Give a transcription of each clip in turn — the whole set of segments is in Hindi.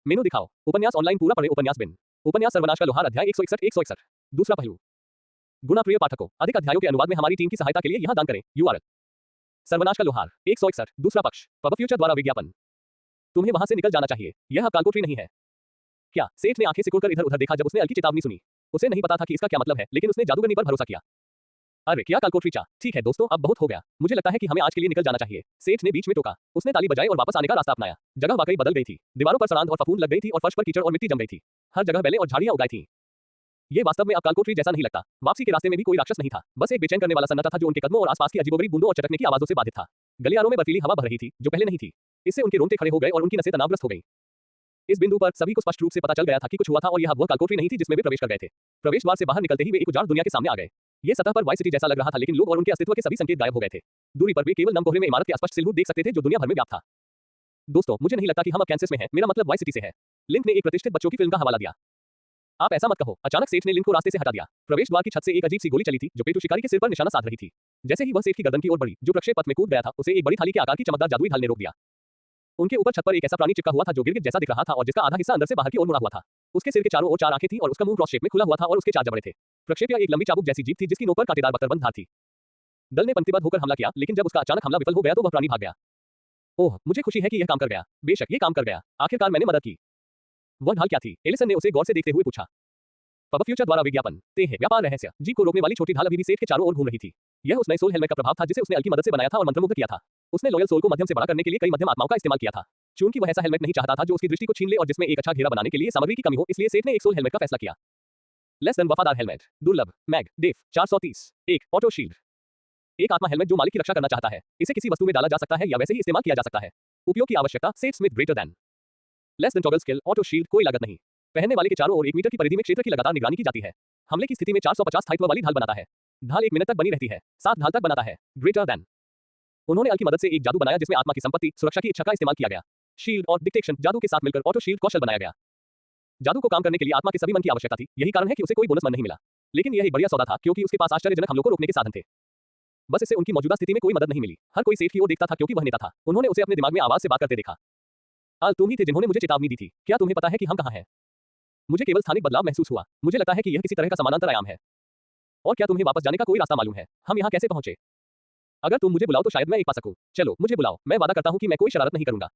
मेनू दिखाओ। उपन्यास ऑनलाइन पूरा पढ़े। उपन्यास बिन। उपन्यास सर्वनाश का लोहार अध्याय 161। दूसरा पहलू। गुना प्रिय पाठकों, अधिक अध्यायों के अनुवाद में हमारी टीम की सहायता के लिए यहां दान करें। यूआरएल। सर्वनाश का लोहार 161। दूसरा पक्ष। पब फ्यूचर द्वारा विज्ञापन। तुम्हें वहां से निकल जाना चाहिए। यह अब कालकोठरी नहीं है। क्या? सेठ ने आंखें सिकुड़कर इधर उधर देखा जब उसने अल की चेतावनी सुनी। उसे नहीं पता था कि इसका क्या मतलब है, लेकिन उसने जादूगरनी पर भरोसा किया। अरे क्या कालकोठरी चा। ठीक है दोस्तों, अब बहुत हो गया। मुझे लगता है कि हमें आज के लिए निकल जाना चाहिए। सेठ ने बीच में टोका। उसने ताली बजाई और वापस आने का रास्ता अपनाया। जगह वाकई बदल गई थी। दीवारों पर सड़ांध और फफूंद लग गई थी और फर्श पर कीचड़ और मिट्टी जम गई थी। हर जगह बेलें और झाड़ियां उगाई थीं। ये वास्तव में अब कालकोठरी जैसा नहीं लगता। वापसी के रास्ते में भी कोई राक्षस नहीं था, बस एक बेचैन करने वाला सन्नाटा था जो उनके कदमों और आसपास की अजीबोगरीब बूंदों और चटकने की आवाजों से बाधित था। गलियारों में बर्फीली हवा बह रही थी, जो पहले नहीं थी। इससे उनके रोंगटे खड़े हो गए और उनकी नसें तनावग्रस्त हो गईं। इस बिंदु पर सभी को स्पष्ट रूप से पता चल गया था कि कुछ हुआ था और यह वह कालकोठरी नहीं थी जिसमें वे प्रवेश कर गए थे। प्रवेश द्वार से बाहर निकलते ही वे एक उजाड़ दुनिया के सामने आ गए। ये सतह पर वाई सिटी जैसा लग रहा था, लेकिन लोग और उनके अस्तित्व के सभी संकेत गायब हो गए थे। दूरी पर वे केवल नम कोहरे में इमारत के स्पष्ट सिलहूट देख सकते थे जो दुनिया भर में व्याप्त था। दोस्तों, मुझे नहीं लगता कि हम अब कैंसस में हैं। मेरा मतलब वाई सिटी से है। लिंक ने एक प्रतिष्ठित बच्चों की फिल्म का हवाला दिया। आप ऐसा मत कहो। अचानक सेठ ने लिंक को रास्ते से हटा दिया। प्रवेश द्वार की छत से एक अजीब सी गोली चली थी जो पेटू शिकारी के सिर पर निशाना साध रही थी। जैसे ही वह सेठ की गर्दन की ओर बढ़ी, जो प्रक्षेप पथ में कूद गया था, उसे एक बड़ी थाली के आकार की चमकदार जादुई ढाल ने रोक दिया। उनके ऊपर छत पर एक ऐसा प्राणी चिपका हुआ था जो गिरगिट जैसा दिख रहा था और जिसका आधा हिस्सा अंदर से बाहर की ओर मुड़ा हुआ था। उसके सिर के चारों ओर चार आंखें थीं और उसका मुंह क्रॉस शेप में खुला हुआ था और उसके चार जबड़े थे। प्रक्षेप एक लंबी चाबुक जैसी जीभ थी जिसकी नोक पर कांटेदार बख्तरबंद धार थी। दल ने पंक्तिबद्ध होकर हमला किया, लेकिन जब उसका अचानक हमला विफल हो गया तो वह प्राणी भाग गया। ओह, मुझे खुशी है कि यह काम कर गया। बेशक ये काम कर गया। आखिरकार मैंने मदद की। वह ढाल क्या थी? एलिसन ने उसे गौर से देखते हुए पूछा। पब फ्यूचर द्वारा विज्ञापन ते हैं व्यापार रहस्य। जीप को रोकने वाली छोटी ढाल अभी भी सेठ के चारों ओर घूम रही थी। यह उस नए सोल हेलमेट का प्रभाव था जिसे उसने अल की मदद से बनाया था और मंत्रमुग्ध किया था। उसने लॉयल सोल को मध्यम से बड़ा करने के लिए कई मध्यम आत्माओं का इस्तेमाल किया था। चूंकि वह ऐसा हेलमेट नहीं चाहता था जो उसकी दृष्टि को छीन ले और जिसमें एक अच्छा घेरा बनाने के लिए सामग्री की कमी हो, इसलिए सेठ ने एक सोल हेलमेट का फैसला किया। लेस देन वफादार हेलमेट। दुर्लभ। मैग डेफ 430। एक ऑटो शील्ड। एक आत्मा हेलमेट जो मालिक की रक्षा करना चाहता है। इसे किसी वस्तु में डाला जा सकता है या वैसे ही इस्तेमाल किया जा सकता है। उपयोग की आवश्यकता सेठ Smith greater than. Less than toggle skill. Auto shield. कोई लागत नहीं। पहनने वाले के चारों ओर 1 मीटर की परिधि में क्षेत्र की लगातार निगरानी की जाती है। हमले की स्थिति में 450 स्थायित्व वाली ढाल बनाता है। ढाल 1 मिनट तक बनी रहती है। 7 ढाल तक बनाता है। Greater than. उन्होंने अल की मदद से एक जादू बनाया जिसमें आत्मा की संपत्ति, सुरक्षा की इच्छा का इस्तेमाल किया गया। शील्ड और डिटेक्शन जादू के साथ मिलकर ऑटो शील्ड कौशल बनाया गया। जादू को काम करने के लिए आत्मा के सभी मन की आवश्यकता थी। यही कारण है कि उसे कोई बोनस मन नहीं मिला। लेकिन यह एक बढ़िया सौदा था क्योंकि उसके पास आश्चर्यजनक हमलों को रोकने के साधन थे। बस इससे उनकी मौजूदा स्थिति में कोई मदद नहीं मिली। हर कोई सेठ की ओर देखता था क्योंकि वह नेता था। उन्होंने उसे अपने दिमाग में आवाज से बात करते देखा। अल, तुम ही थे जिन्होंने मुझे चेतावनी दी थी। क्या तुम्हें पता है कि हम कहां हैं? मुझे केवल स्थानिक बदलाव महसूस हुआ। मुझे लगता है कि यह किसी तरह का समानांतर आयाम है। और क्या तुम्हें वापस जाने का कोई रास्ता मालूम है? हम यहाँ कैसे पहुंचे? अगर तुम मुझे बुलाओ तो शायद मैं एक पा सकूं। चलो मुझे बुलाओ। मैं वादा करता हूं कि मैं कोई शरारत नहीं करूंगा।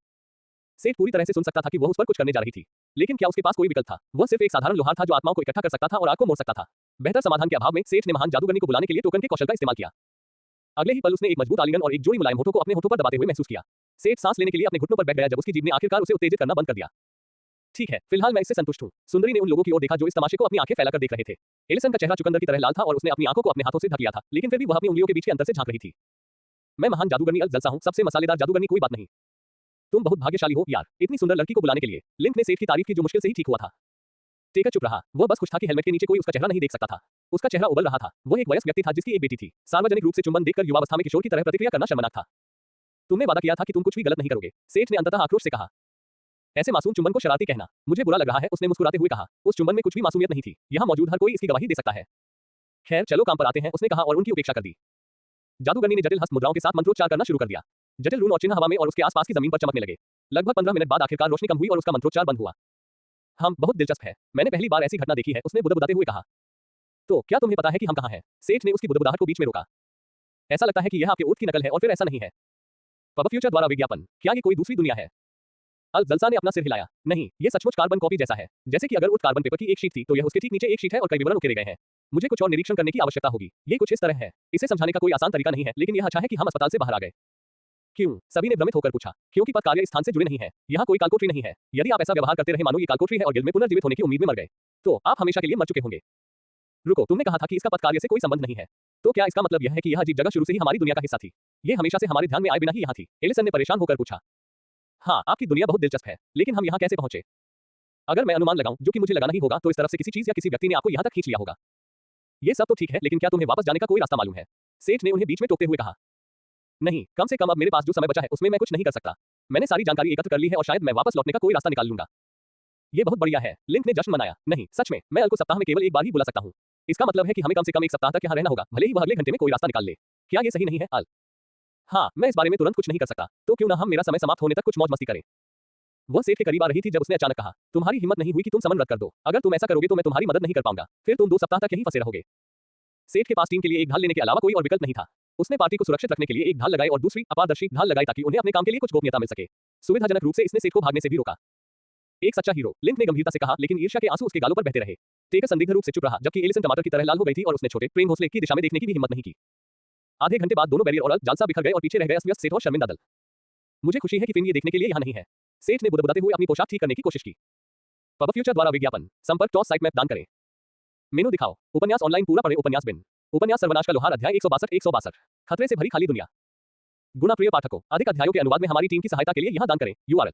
सेठ पूरी तरह से सुन सकता था कि वह उस पर कुछ करने जा रही थी, लेकिन क्या उसके पास कोई विकल्प था? वह सिर्फ एक साधारण लोहार था जो आत्माओं को इकट्ठा कर सकता था और आग को मोड़ सकता था। बेहतर समाधान के अभाव में सेठ ने महान जादूगरनी को बुलाने के लिए टोकन के कौशल का इस्तेमाल किया। अगले ही पल उसने एक मजबूत आलिंगन और एक जोड़ी मुलायम होठों को अपने होठों पर दबाते हुए महसूस किया। सेठ सांस लेने के लिए अपने घुटनों पर बैठ गया जब उसकी जीभ ने आखिरकार उसे उत्तेजित करना बंद कर दिया। ठीक है, फिलहाल मैं इससे संतुष्ट हूँ। सुंदरी ने उन लोगों की ओर देखा जो इस तमाशे को अपनी आंखें फैलाकर देख रहे थे। एलिसन का चेहरा चुकंदर की तरह लाल था और उसने अपनी आंखों को अपने हाथों से ढक लिया था, लेकिन फिर भी वह अपनी उंगलियों के बीच के अंतर से झांक रही थी। मैं महान जादूगरनी अल जलसा हूँ, सबसे मसालेदार जादूगरनी कोई बात नहीं। तुम बहुत भाग्यशाली हो यार, इतनी सुंदर लड़की को बुलाने के लिए। लिंक ने सेठ की तारीफ की जो मुश्किल से ही ठीक हुआ था। टेकर चुप रहा। वह बस खुश था कि हेलमेट के नीचे कोई उसका चेहरा नहीं देख सकता था। उसका चेहरा उबल रहा था। वह एक वयस्क व्यक्ति था जिसकी एक बेटी थी। सार्वजनिक रूप से चुंबन देखकर युवावस्था में किशोर की तरह प्रतिक्रिया करना शर्मनाक था। तुमने वादा किया था कि तुम कुछ भी गलत नहीं करोगे, सेठ ने अंततः आक्रोश से कहा। ऐसे मासूम चुंबन को शरारती कहना मुझे बुरा लग रहा है, उसने मुस्कुराते हुए कहा। उस चुंबन में कुछ भी मासूमियत नहीं थी। यहाँ मौजूद हर कोई इसकी गवाही दे सकता है। खैर चलो काम पर आते हैं, उसने कहा और उनकी उपेक्षा कर दी। जादूगरनी ने जटिल हस्त मुद्राओं के साथ मंत्रोच्चार करना शुरू कर दिया। जटिल रून और चिन्ह हवा में और उसके आसपास की जमीन पर चमकने लगे। लगभग 15 मिनट बाद आखिरकार रोशनी कम हुई और उसका मंत्रोच्चार बंद हुआ। हम बहुत दिलचस्प है, मैंने पहली बार ऐसी घटना देखी है, उसने बुदबुदाते हुए कहा। तो क्या तुम्हें पता है कि हम कहां हैं? सेठ ने उसकी बुदबुदाहट को बीच में रोका। ऐसा लगता है कि यह आपके ऊँट की नकल है और फिर ऐसा नहीं है। पब फ्यूचर द्वारा विज्ञापन। क्या ये कोई दूसरी दुनिया है? अल जलसा ने अपना सिर हिलाया। नहीं, ये सचमुच कार्बन कॉपी जैसा है। जैसे कि अगर ऊँट कार्बन पेपर की एक शीट थी तो यह उसके ठीक नीचे एक शीट है और कई विवरण उकेरे गए हैं। मुझे कुछ और निरीक्षण करने की आवश्यकता होगी। ये कुछ इस तरह है। इसे समझाने का कोई आसान तरीका नहीं है, लेकिन यह अच्छा है कि हम अस्पताल से बाहर आ गए। क्यों? सभी ने भ्रमित होकर पूछा। क्योंकि पद कार्य स्थान से जुड़े नहीं है। यहाँ कोई कालकोठरी नहीं है। यदि आप ऐसा व्यवहार करते रहे मानो ये कालकोठरी है और गिल्ड में पुनर्जीवित होने की उम्मीद में मर गए, तो आप हमेशा के लिए मर चुके होंगे। रुको, तुमने कहा था कि इसका पद कार्य से कोई संबंध नहीं है। तो क्या इसका मतलब यह है कि यह अजीब जगह शुरू से ही हमारी दुनिया का हिस्सा थी? ये हमेशा से हमारे ध्यान में आए बिना ही यहाँ थी। एलिसन ने परेशान होकर पूछा। हाँ, आपकी दुनिया बहुत दिलचस्प है, लेकिन हम यहाँ कैसे पहुंचे? अगर मैं अनुमान लगाऊं, जो कि मुझे लगाना ही होगा, तो इस तरफ से किसी चीज या किसी व्यक्ति ने आपको यहाँ तक खींच लिया होगा। ये सब तो ठीक है, लेकिन क्या तुम्हें वापस जाने का कोई रास्ता मालूम है? सेठ ने उन्हें बीच में टोकते हुए कहा। नहीं, कम से कम अब मेरे पास जो समय बचा है उसमें मैं कुछ नहीं कर सकता। मैंने सारी जानकारी एकत्र कर ली है और शायद मैं वापस लौटने का कोई रास्ता निकाल लूंगा। ये बहुत बढ़िया है, लिंक ने जश्न मनाया। नहीं, सच में, मैं अल को सप्ताह में केवल एक बार ही बुला सकता हूँ। इसका मतलब है कि हमें कम से कम एक सप्ताह तक यहाँ रहना होगा, भले ही वह अगले घंटे में कोई रास्ता निकाल ले। क्या ये सही नहीं है, अल? हाँ, मैं इस बारे में तुरंत कुछ नहीं कर सकता। तो क्यों ना हम मेरा समय समाप्त होने तक कुछ मौज मस्ती करें? वह सेठ के करीब आ रही थी जब उसने अचानक कहा, तुम्हारी हिम्मत नहीं हुई कि तुम समन रद्द कर दो। अगर तुम ऐसा करोगे तो मैं तुम्हारी मदद नहीं कर पाऊंगा, फिर तुम 2 सप्ताह तक यहीं फंसे रहोगे। सेठ के पास टीम के लिए एक ढाल लेने के अलावा कोई और विकल्प नहीं था। उसने पार्टी को सुरक्षित रखने के लिए एक ढाल लगाई और दूसरी अपारदर्शी ढाल लगाई ताकि उन्हें अपने काम के लिए कुछ गोपनीयता मिल सके। सुविधाजनक रूप से इसने सेठ को भागने से भी रोका। एक सच्चा हीरो, लिंक ने गंभीरता से कहा, लेकिन ईर्ष्या के आंसू उसके गालों पर बहते रहे। टेकर संदिग्ध रूप से चुप रहा, जबकि एलिसन टमाटर की तरह लाल हो गई थी और उसने छोटे ट्रेन घोंसले की दिशा में देखने की भी हिम्मत नहीं की। आधे घंटे बाद दोनों बैरियर और जालसा बिखर गए और पीछे रह गए अस्त-व्यस्त सेठ और शर्मिंदा दल। मुझे खुशी है कि फिन ये देखने के लिए यहाँ नहीं है। सेठ ने बुदबुदाते हुए अपनी पोशाक ठीक करने की कोशिश की। पब फ्यूचर द्वारा विज्ञापन, संपर्क टॉस साइट मैप दान करें। मेनू दिखाओ। उपन्यास ऑनलाइन पूरा पढ़े। उपन्यास बिन। उपन्यास सर्वनाश का लोहार अध्याय 162 खतरे से भरी खाली दुनिया। गुना प्रिय पाठकों, अधिक अध्यायों के अनुवाद में हमारी टीम की सहायता के लिए यहाँ दान करें। URL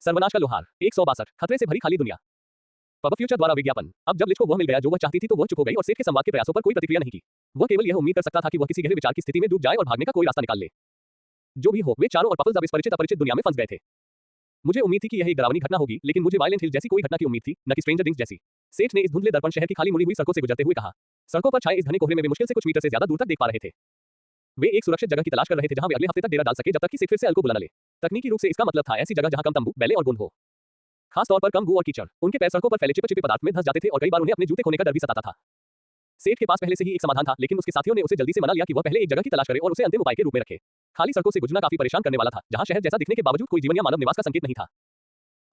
सर्वनाश का लोहार 162 खतरे से भरी खाली दुनिया। पब फ्यूचर द्वारा विज्ञापन। अब जब लिच को वह मिल गया जो वह चाहती थी तो वह चुप हो गई और सेठ के संवाद के प्रयासों पर कोई प्रतिक्रिया नहीं की। वह केवल यह उम्मीद कर सकता था कि वह किसी गहरे विचार की स्थिति में डूब जाए और भागने का कोई रास्ता निकाल ले। जो भी हो, वे चारों और पफल्स अब इस परिचित अपरिचित दुनिया में फंस गए थे। मुझे उम्मीद थी कि यह एक डरावनी घटना होगी, लेकिन मुझे वायलेंट हिल जैसी कोई घटना की उम्मीद थी, न कि स्ट्रेंजर थिंग्स जैसी। सेठ ने इस धुंधले दर्पण शहर की खाली मुड़ी हुई सड़कों से गुजरते हुए कहा। सड़कों पर छाए इस घने कोहरे में वे मुश्किल से कुछ मीटर से ज्यादा दूर तक देख पा रहे थे। वे एक सुरक्षित जगह की तलाश कर रहे थे जहां वे अगले हफ्ते तक डेरा डाल सके जब तक कि सेठ फिर से अल को बुला न ले। तकनीकी रूप से इसका मतलब था ऐसी जगह जहां कम तंबू, बैले और गोंद हो। खास तौर पर कम गू और कीचड़। उनके पैर सड़कों पर फैले चिपचिपे पदार्थ में धंस जाते थे और कई बार उन्हें अपने जूते खोने का डर भी सताता था। सेठ के पास पहले से ही एक समाधान था, लेकिन उसके साथियों ने उसे जल्दी से मना लिया कि वह पहले एक जगह की तलाश करे और उसे अंतिम उपाय के रूप में रखे। खाली सड़कों से गुजरना काफी परेशान करने वाला था, जहां शहर जैसा दिखने के बावजूद कोई जीवन या मानव निवास का संकेत नहीं था।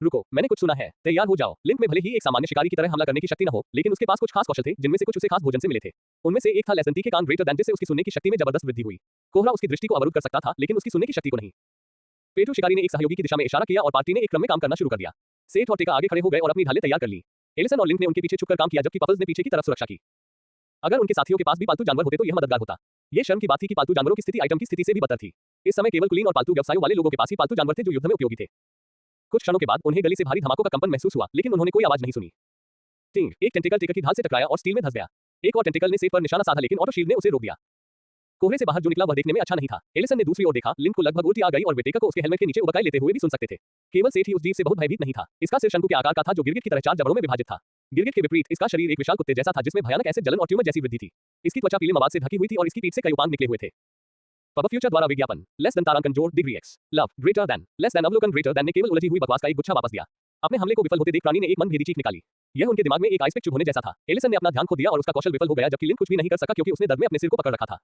रुको, मैंने कुछ सुना है, तैयार हो जाओ। लिंक में भले ही एक सामान्य शिकारी की तरह हमला करने की शक्ति न हो, लेकिन उसके पास कुछ खास कौशल थे, जिनमें से कुछ उसे खास भोजन से मिले थे। उनमें से एक था लेसन तीखे कान ग्रेटर दैन, जिससे उसकी सुनने की शक्ति में जबरदस्त वृद्धि हुई। कोहरा उसकी दृष्टि को अवरुद्ध कर सकता था, लेकिन उसकी सुनने की शक्ति को नहीं। पेटू शिकारी ने एक सहयोगी की दिशा में इशारा किया और पार्टी ने एक क्रम में काम करना शुरू कर दिया। सेठ और टेका आगे खड़े हो गए और अपनी ढालें तैयार कर ली। एलिसन और लिंक ने उनके पीछे छुपकर काम किया, जबकि पफल्स ने पीछे की तरफ सुरक्षा की। अगर उनके साथियों के पास भी पालतू जानवर होते तो यह मददगार होता। ये शर्म की बात थी कि पालतू जानवरों की स्थिति आइटम की स्थिति से भी बदतर थी। इस समय केवल कुलीन और पालतू व्यवसायों वाले लोगों के पास ही पालतू जानवर थे जो युद्ध में उपयोगी थे। कुछ क्षणों के बाद उन्हें गली से भारी धमाकों का कंपन महसूस हुआ, लेकिन उन्होंने कोई आवाज नहीं सुनी। टिंग, एक टेंटिकल टेकर की ढाल से टकराया और स्टील में धंस गया। एक और टेंटिकल ने सेठ पर निशाना साधा, लेकिन ऑटो शील्ड ने उसे रोक दिया। कोहरे से बाहर जो निकला वह देखने में अच्छा नहीं था। एलिसन ने दूसरी ओर देखा, लिंक को लगभग उल्टी आ गई और वे टेकर को उसके हेलमेट के नीचे उबकाई लेते हुए भी सुन सकते थे। केवल सेठ ही उस जीव से बहुत भयभीत नहीं था। इसका सिर शंकु के आकार का था, जो गिरगिट की तरह 4 जबड़ों में विभाजित था। गिरगिट के विपरीत इसका शरीर एक विशाल कुत्ते जैसा था, जिसमें भयानक एसिड जलन और ट्यूमर जैसी वृद्धि थी। इसकी त्वचा पीले मवाद से ढकी हुई थी और इसकी पीठ से कई उपांग निकले हुए थे। पब फ्यूचर द्वारा विज्ञापन। लेस देन तारांकन जोड़ degree x love greater than less than अवलोकन ग्रेटर देन ने केवल उलझी हुई बकवास का एक गुच्छा वापस दिया। अपने हमले को विफल होते देख प्राणी ने एक मनभेदी चीख निकाली। यह उनके दिमाग में एक आइस पिक चुभ होने जैसा था। एलिसन ने अपना ध्यान खो दिया और उसका कौशल विफल हो गया, जबकि लिंक कुछ भी नहीं कर सका क्योंकि उसने दर्द में अपने सिर को पकड़ रखा था।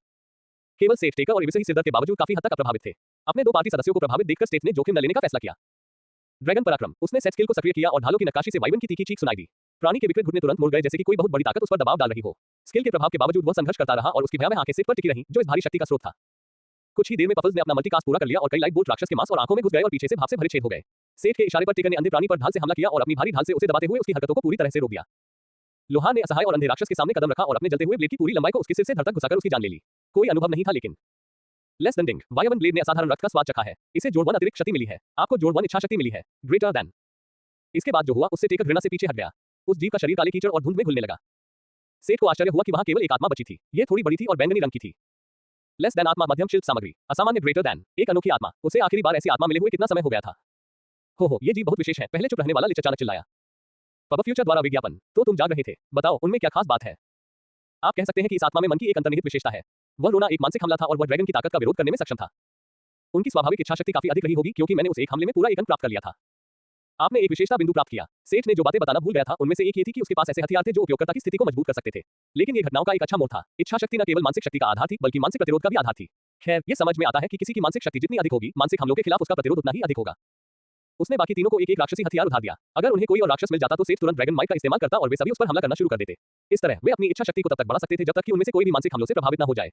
केवल सेठ, टेकर और इविस ही सिरदर्द के बावजूद काफी हद तक अप्रभावित थे। अपने 2 पार्टी सदस्यों को प्रभावित देखकर सेठ ने जोखिम न लेने का फैसला किया। ड्रैगन पराक्रम। उसने सेट स्किल को सक्रिय किया और ढालों की नक्काशी से वाइवन की तीखी चीख सुनाई दी। प्राणी के विकृत घुटने तुरंत मुड़ गए, जैसे कि कोई बहुत बड़ी ताकत उस पर दबाव डाल रही हो। स्किल के प्रभाव के बावजूद वह संघर्ष करता रहा और उसकी भयावह आंखें सेठ पर टिकी रहीं, जो इस भारी शक्ति का स्रोत था। कुछ ही देर में पफल्स ने अपना मल्टीकास्ट पूरा कर लिया और कई लाइट बोल्ट राक्षस के मांस और आंखों में घुस गए और पीछे से भाप से भरे छेद हो गए। सेठ के इशारे पर टेकर ने अंधे प्राणी पर ढाल से हमला किया और अपनी भारी ढाल से उसे दबाते हुए उसकी हरकतों को पूरी तरह से रोक दिया। लोहार ने असहाय और अंधे राक्षस के सामने कदम रखा और अपने जलते हुए ब्लेड की पूरी लंबाई को उसके सिर से धड़ तक घुसाकर उसकी जान ले ली। कोई अनुभव नहीं था, लेकिन लेस देन डिंग वायवन ब्लेड ने असाधारण रक्त का स्वाद चखा है। इसे जोड़ 1 अतिरिक्त शक्ति मिली है। आपको जोड़ 1 इच्छा शक्ति मिली है, ग्रेटर देन। इसके बाद जो हुआ उससे टेकर घृणा से पीछे हट गया। उस जीव का शरीर काले कीचड़ और धुंध में घुलने लगा। सेठ को आश्चर्य हुआ कि वहां केवल एक आत्मा बची थी। यह थोड़ी बड़ी थी और बैंगनी रंग की थी। लेस देन आत्मा मध्यम शिल्प सामग्री, असामान्य ग्रेटर देन एक अनोखी आत्मा। उसे आखिरी बार ऐसी आत्मा मिले हुए कितना समय हो गया था। हो, ये जीव बहुत विशेष है। पहले चुप रहने वाला लिच अचानक चिल्लाया। पब फ्यूचर द्वारा विज्ञापन। तो तुम जाग रहे थे, बताओ उनमें क्या खास बात है। आप कह सकते हैं कि इस आत्मा में मन की एक अंतर्निहित विशेषता है। वह रोना एक मानसिक हमला था और वह ड्रैगन की ताकत का विरोध करने में सक्षम था। उनकी स्वाभाविक इच्छा शक्ति काफी अधिक रही होगी, क्योंकि मैंने उसे एक हमले में पूरा एक अंक प्राप्त कर लिया था। आपने एक विशेषता बिंदु प्राप्त किया। सेठ ने जो बातें बताना भूल गया था, उनमें से एक ये थी कि उसके पास ऐसे हथियार थे जो उपयोगकर्ता की स्थिति को मजबूत कर सकते थे। लेकिन ये घटनाओं का एक अच्छा मोड़ था। इच्छा शक्ति न केवल मानसिक शक्ति का आधार थी, बल्कि मानसिक प्रतिरोध का भी आधार थी। खैर, ये समझ में आता है कि किसी की मानसिक शक्ति जितनी अधिक होगी, मानसिक हमलों के खिलाफ उसका प्रतिरोध उतना ही अधिक होगा। उसने बाकी तीनों को एक एक राक्षसी हथियार उधार दिया। अगर उन्हें कोई और राक्षस मिल जाता तो सेठ तुरंत ड्रैगन माइट का इस्तेमाल करता और वे सभी उस पर हमला करना शुरू कर देते। इस तरह वे अपनी इच्छा शक्ति को तब तक बढ़ा सकते थे जब तक कि उनमें से कोई भी मानसिक हमलों से प्रभावित न हो जाए।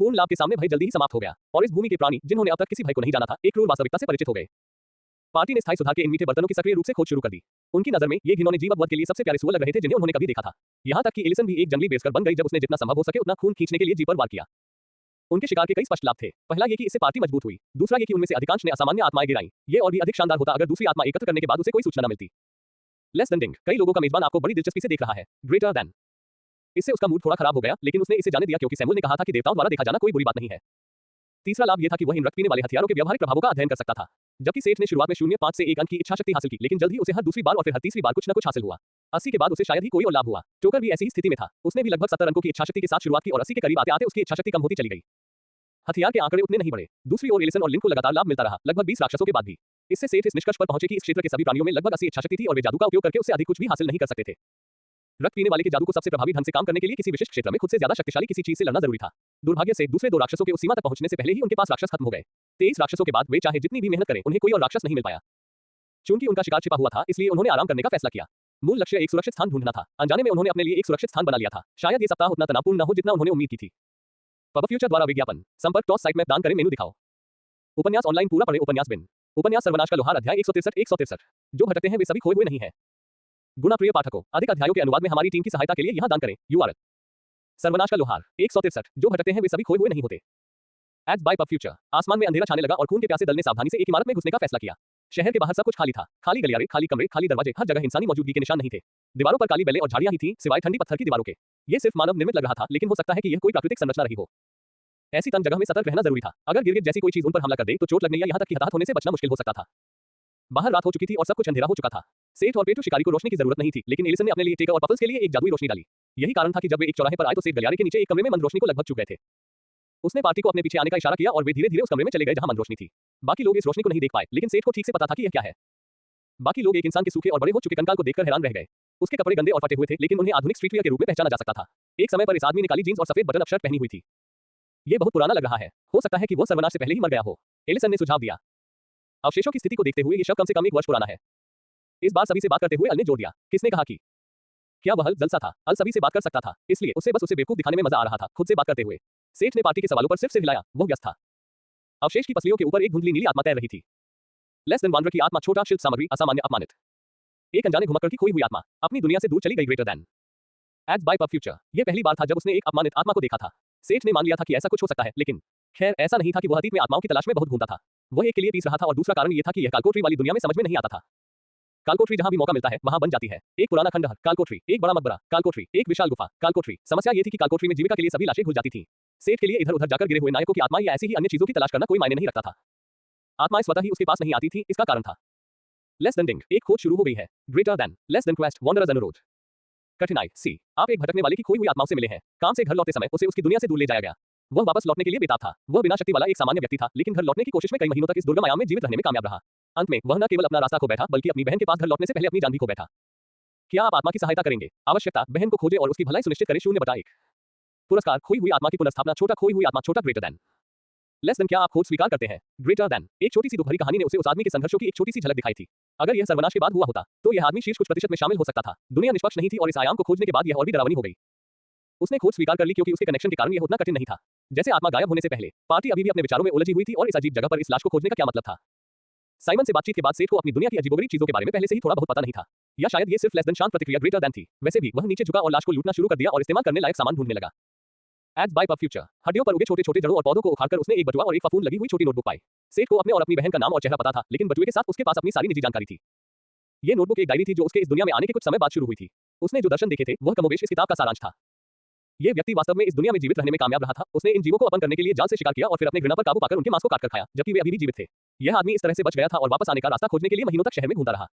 पूर्ण लाभ के सामने भय जल्दी ही समाप्त हो गया और इस भूमि के प्राणी, जिन्होंने अब तक किसी भय को नहीं जाना था, एक क्रूर वास्तविकता से परिचित हो गए। पार्टी ने स्थायी सुधार के इन मीठे बर्तनों की सक्रिय रूप से खोज शुरू कर दी। उनकी नजर में ये घिनौने जीव अब वध के लिए सबसे प्यारे सुअर लग रहे थे जिन्हें उन्होंने कभी देखा था। यहाँ तक कि एलिसन भी एक जंगली बेस्कर बन गई जब उसने जितना संभव हो सके उतना खून खींचने के लिए जीव पर वार किया। उनके शिकार के कई स्पष्ट लाभ थे। पहला ये कि इससे पार्टी मजबूत हुई। दूसरा ये कि उनमें से अधिकांश ने असामान्य आत्माएं गिराई। ये और भी अधिक शानदार होता अगर दूसरी आत्मा एकत्र करने के बाद उसे कोई सूचना न मिलती। लेस देन डिंग। कई लोगों का मेजबान आपको बड़ी दिलचस्पी से देख रहा है, ग्रेटर देन। इससे उसका मूड थोड़ा खराब हो गया, लेकिन उसने इसे जाने दिया क्योंकि सैमुअल ने कहा था कि देवताओं द्वारा देखा जाना कोई बुरी बात नहीं है। तीसरा लाभ यह था कि वह इन रक्त पीने वाले हथियारों के व्यावहारिक प्रभावों का अध्ययन कर सकता था। जबकि सेठ ने शुरुआत में 0.5 से 1 अंक की इच्छा शक्ति हासिल की, लेकिन जल्द ही उसे हर दूसरी बार और फिर हर तीसरी बार कुछ न कुछ हासिल हुआ। 80 के बाद उसे शायद ही कोई और लाभ हुआ। टोकर भी ऐसी ही स्थिति में था। उसने भी लगभग 70 अंकों की इच्छा शक्ति के साथ शुरुआत की और 80 के करीब आते आते उसकी इच्छा शक्ति कम होती चली गई। हथियार के आंकड़े उतने नहीं बढ़े। दूसरी ओर एलिसन और लिंक को लगातार लाभ मिलता रहा, लगभग 20 राक्षसों के बाद भी। इससे सेठ इस निष्कर्ष पर पहुंचे कि इस क्षेत्र के सभी प्राणियों में लगभग 80 इच्छाशक्ति थी और वे जादू का उपयोग करके उससे अधिक कुछ भी हासिल नहीं कर सकते थे। रक्त पीने वाले के जादू को सबसे प्रभावी ढंग से काम करने के लिए किसी विशिष्ट क्षेत्र में खुद से ज्यादा शक्तिशाली किसी चीज से लड़ना जरूरी था। दुर्भाग्य से दूसरे 2 राक्षसों के उस सीमा तक पहुंचने से पहले ही उनके पास राक्षस खत्म हो गए। 23 राक्षसों के बाद वे चाहे जितनी भी मेहनत करें उन्हें कोई और राक्षस नहीं मिल पाया। चूंकि उनका शिकार छिपा हुआ था इसलिए उन्होंने आराम करने का फैसला किया। मूल लक्ष्य एक सुरक्षित स्थान ढूंढना था। अनजाने में उन्होंने अपने लिए एक सुरक्षित स्थान बना लिया था। शायद ये सप्ताह उतना तनावपूर्ण न हो जितना उन्होंने उम्मीद की थी। पब फ्यूचर द्वारा विज्ञापन संपर्क टॉस साइट में दान करें मेनू दिखाओ। उपन्यास ऑनलाइन पूरा पढ़े उपन्यास बिन। उपन्यास सर्वनाश का लोहार अध्याय 163 जो भटकते हैं वे सभी खोए हुए नहीं हैं। गुणा प्रिय पाठकों, अधिक अध्यायों के अनुवाद में हमारी टीम की सहायता के लिए यहां दान करें। URL सर्वनाश का लोहार 163 जो भटकते हैं वे सभी खोए हुए नहीं होते। Ads by PubFuture. आसमान में अंधेरा छाने लगा और खून के प्यासे दल ने सावधानी से एक इमारत में घुसने का फैसला किया। शहर के बाहर सब कुछ खाली था। खाली गलियारे, खाली कमरे, खाली दरवाजे, हर जगह इंसानी मौजूदगी के निशान नहीं थे। दीवारों पर काली बेलें और झाड़ियां ही थीं, सिवाय ठंडी पत्थर की दीवारों के। ये सिर्फ मानव निर्मित लग रहा था, लेकिन हो सकता है कि यह कोई प्राकृतिक संरचना रही हो। ऐसी तंग जगह में सतर्क रहना जरूरी था। अगर गिरगिट जैसी कोई चीज उन पर हमला कर दे तो चोट लगने या यहां तक कि हताहत होने से बचना मुश्किल हो सकता था। बाहर रात हो चुकी थी और सब कुछ अंधेरा हो चुका था। सेठ और पेटू शिकारी को रोशनी की जरूरत नहीं थी, लेकिन एलिसन ने अपने लिए टेका और पफल्स के लिए एक जादुई रोशनी डाली। यही कारण था कि जब वे एक चौराहे पर आए तो सेठ गलियारे के नीचे एक कमरे में मंद रोशनी को लगभग चुक गए थे। उसने पार्टी को अपने पीछे आने का इशारा किया और वे धीरे-धीरे उस कमरे में चले गए जहां मंद रोशनी थी। बाकी लोग इस रोशनी को नहीं देख पाए, लेकिन सेठ को ठीक से पता था कि यह क्या है। बाकी लोग एक इंसान के सूखे और बड़े हो चुके कंकाल को देखकर हैरान रह गए। उसके कपड़े गंदे और फटे हुए थे, लेकिन उन्हें आधुनिक स्ट्रीटवियर के रूप में पहचाना जा सकता था। एक समय पर इस आदमी ने काली जींस और सफेद बटन अप शर्ट पहनी हुई थी। ये बहुत पुराना लग रहा है। हो सकता है कि वो सर्वनाश से पहले ही मर गया हो। एलिसन ने सुझाव दिया। अवशेषों की स्थिति को देखते हुए ये शव कम से कम 1 वर्ष पुराना है। इस बार सभी से बात करते हुए अल ने जोर दिया। किसने कहा कि क्या वह जलसा था? अल सभी से बात कर सकता था, इसलिए उसे बस उसे बेवकूफ दिखाने में मजा आ रहा था खुद से बात करते हुए। सेठ ने पार्टी के सवालों पर सिर्फ से हिलाया। वो व्यस्त था। अवशेष की पसलियों के ऊपर एक धुंधली नीली आत्मा तैर रही थी। लेस देन वांडर की आत्मा, छोटा शिल्प सामग्री, असामान्य, अपमानित। एक अनजाने घुमक्कड़ की खोई हुई आत्मा अपनी दुनिया से दूर चली गई। Greater than ads by PubFuture. ये पहली बार था जब उसने एक अपमानित आत्मा को देखा था। सेठ ने मान लिया था कि ऐसा कुछ हो सकता है, लेकिन खैर ऐसा नहीं था कि वह अतीत में आत्माओं की तलाश में बहुत घूमता था। वह एक के लिए पीस रहा था और दूसरा कारण यह था कि यह कालकोट्री वाली दुनिया में समझ में नहीं आता था। कालकोट्री जहां भी मौका मिलता है वहां बन जाती है। एक पुराना खंडहर कालकोट्री, एक बड़ा मकबरा कालकोट्री, एक विशाल गुफा कालकोट्री। समस्या ये थी कि कालकोट्री में जीविका के लिए सभी लाशें घुल जाती थीं। सेठ के लिए इधर उधर जाकर गिरे हुए नायकों की आत्मा या ऐसी ही अन्य चीजों की तलाश करना कोई मायने नहीं रखता था। आत्माएं स्वतः ही उसके पास नहीं आती थी, इसका कारण था लेस देन डिंग। एक खोज शुरू हो गई है। Greater than less than quest wanderers अनुरोध। कठिनाई सी। आप एक भटकने वाले की खोई हुई आत्माओं से मिले हैं। काम से घर लौटते समय उसे उसकी दुनिया से दूर ले जाया गया। वह वापस लौटने के लिए बेताब था। वह बिना शक्ति वाला एक सामान्य व्यक्ति था, लेकिन घर लौटने की कोशिश में कई महीनों तक इस दुर्गम आयाम में जीवित रहने में कामयाब रहा। अंत में वह न केवल अपना रास्ता खो बैठा, बल्कि अपनी बहन के पास घर लौटने से पहले अपनी जान भी खो बैठा। क्या आप आत्मा की सहायता करेंगे? आवश्यकता, बहन को खोजें और उसकी भलाई सुनिश्चित करें। 0/1 पुरस्कार, खोई हुई आत्मा की पुनर्स्थापना, छोटा खोई हुई आत्मा, छोटा ग्रेटर देन लेस देन। क्या आप खोज स्वीकार करते हैं? Greater than. एक छोटी सी दुखभरी कहानी ने उसे उस आदमी के संघर्षों की एक छोटी सी झलक दिखाई थी। अगर यह सर्वनाश के बाद हुआ होता तो यह आदमी शीर्ष कुछ प्रतिशत में शामिल हो सकता था। दुनिया निष्पक्ष नहीं थी और इस आयाम को खोजने के बाद यह और भी डरावनी हो गई। उसने खोज स्वीकार कर ली क्योंकि उसके कनेक्शन के कारण यह उतना कठिन नहीं था जैसे आत्मा गायब होने से पहले। पार्टी अभी भी अपने विचारों में उलझी हुई थी और इस अजीब जगह पर इस लाश को खोजने का क्या मतलब था। साइमन से बातचीत के बाद सेठ को अपनी दुनिया की अजीबोगरीब चीजों के बारे में पहले से ही थोड़ा बहुत पता नहीं था, या शायद ये सिर्फ लेस देन शांत प्रतिक्रिया ग्रेटर देन थी। वैसे भी वह नीचे झुका और लाश को लूटना शुरू कर दिया और इस्तेमाल करने लायक सामान ढूंढने लगा। Ads by PubFuture. हड्डियों पर उगे छोटे छोटे जड़ों और पौधों को उखाड़कर उसने एक बटुआ और एक फफूंद लगी हुई छोटी नोटबुक पाई। सेठ को अपने और अपनी बहन का नाम और चेहरा पता था, लेकिन बटुए के साथ उसके पास अपनी सारी निजी जानकारी थी। ये नोटबुक एक डायरी थी जो उसके इस दुनिया में आने के कुछ समय बाद शुरू हुई थी। उसने जो दर्शन देखे थे वह कमोबेश इस किताब का सारांश था। ये व्यक्ति वास्तव में इस दुनिया में जीवित रहने में कामयाब रहा था। उसने इन जीवों को अपन करने के लिए जान से शिकार किया और फिर अपने घृणा पर काबू पाकर उनके मांस को काटकर खाया, जबकि वे अभी भी जीवित थे। यह आदमी इस तरह से बच गया था और वापस आने का रास्ता खोजने के लिए महीनों तक शहर में घूमता रहा।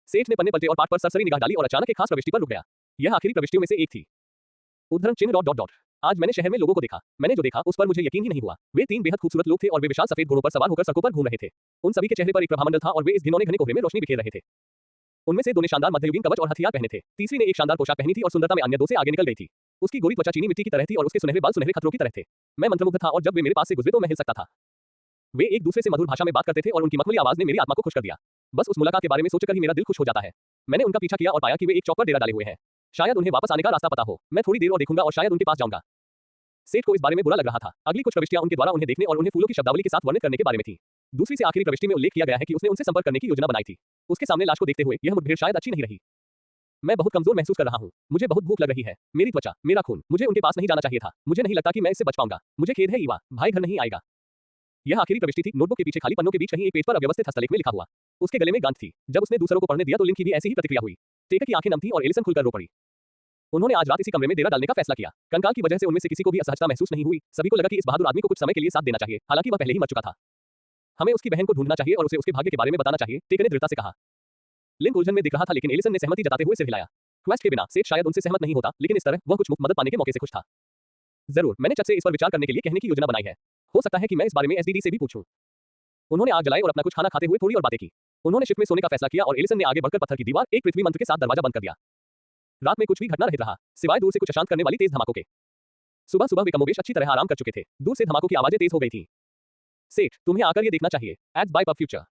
सेठ ने पन्ने पलटे और पाठ पर सरसरी निगाह डाली और अचानक एक खास प्रविष्टि पर रुक गया। यह आखिरी प्रविष्टियों में से एक थी। उद्धरण चिन्ह ... आज मैंने शहर में लोगों को देखा। मैंने जो देखा उस पर मुझे यकीन ही नहीं हुआ। वे 3 बेहद खूबसूरत लोग थे और वे विशाल सफेद घोड़ों पर सवार होकर सड़कों पर घूम रहे थे। उन सभी के चेहरे पर एक प्रभामंडल था और वे इस घिनौने घने कोहरे में रोशनी बिखेर रहे थे। उनमें से 2 ने शानदार मध्ययुगीन कवच और हथियार पहने थे। तीसरी ने एक शानदार पोशाक पहनी थी और सुंदरता में अन्य 2 से आगे निकल गई थी। उसकी गोरी त्वचा चीनी मिट्टी की तरह थी और उसके सुनहरे बाल सुनहरे खतरों की तरह थे। मैं मंत्रमुग्ध था और जब वे मेरे पास से गुजरे तो मैं हिल सकता था। वे एक दूसरे से मधुर भाषा में बात करते थे और उनकी मखमली आवाज ने मेरी आत्मा को खुश कर दिया। बस उस मुलाकात के बारे में सोचकर ही मेरा दिल खुश हो जाता है। मैंने उनका पीछा किया और पाया कि वे एक चौक पर डेरा डाले हुए हैं। शायद उन्हें वापस आने का रास्ता पता हो। मैं थोड़ी देर और देखूंगा और शायद उनके पास जाऊंगा। सेठ को इस बारे में बुरा लग रहा था। अगली कुछ प्रविष्टियां उनके द्वारा उन्हें देखने और उन्हें फूलों की शब्दावली के साथ वर्णित करने के बारे में थी। दूसरी से आखिरी प्रविष्टि में उल्लेख किया गया है कि उसने उनसे संपर्क करने की योजना बनाई थी। उसके सामने लाश को देखते हुए यह मुठभेड़ शायद अच्छी नहीं रही। मैं बहुत कमजोर महसूस कर रहा हूँ। मुझे बहुत भूख लग रही है। मेरी त्वचा, मेरा खून, मुझे उनके पास नहीं जाना चाहिए था। मुझे नहीं लगता कि मैं इससे बच पाऊंगा। मुझे खेद है ईवा, भाई घर नहीं आएगा। यह आखिरी प्रविष्टि थी। नोटबुक के पीछे खाली पन्नों के बीच कहीं एक पेज पर अव्यवस्थित हस्तलेख में लिखा हुआ। उसके गले में गांठ थी। जब उसने दूसरों को पढ़ने दिया तो लिन की भी ऐसी ही प्रतिक्रिया हुई। टेकर की आंखें नम थीं और एलिसन खुलकर रो पड़ी। उन्होंने आज रात इसी कमरे में डेरा डालने का फैसला किया। कंकाल की वजह से उनमें से किसी को भी असहजता महसूस नहीं हुई। सभी को लगा कि इस बहादुर आदमी को कुछ समय के लिए साथ देना चाहिए, हालांकि वह पहले ही मर चुका था। हमें उसकी बहन को ढूंढना चाहिए और उसे उसके भाग्य के बारे में बताना चाहिए, टेकर ने दृढ़ता से कहा। लिन उलझन में दिख रहा था, लेकिन एलिसन ने सहमति जताते हुए सिर हिलाया। क्वेस्ट के बिना सेठ शायद उनसे सहमत नहीं होता, लेकिन इस तरह वह कुछ मुफ्त मदद पाने के मौके से खुश था। जरूर, मैंने चट से इस पर विचार करने के लिए कहने की योजना बनाई है। हो सकता है कि मैं इस बारे में एसडीडी से भी पूछूं। उन्होंने आग जलाई और अपना कुछ खाना खाते हुए थोड़ी और बातें की। उन्होंने शिफ्ट में सोने का फैसला किया और एलिसन ने आगे बढ़कर पत्थर की दीवार, एक पृथ्वी मंत्र के साथ दरवाजा बंद कर दिया। रात में कुछ भी घटना रहित रहा, सिवाय दूर से कुछ अशांत करने वाली तेज धमाकों के। सुबह सुबह वे कमोबेश अच्छी तरह आराम कर चुके थे। दूर से धमाकों की आवाजें तेज हो गई थीं। सेठ, तुम्हें आकर ये देखना चाहिए। Ads by PubFuture.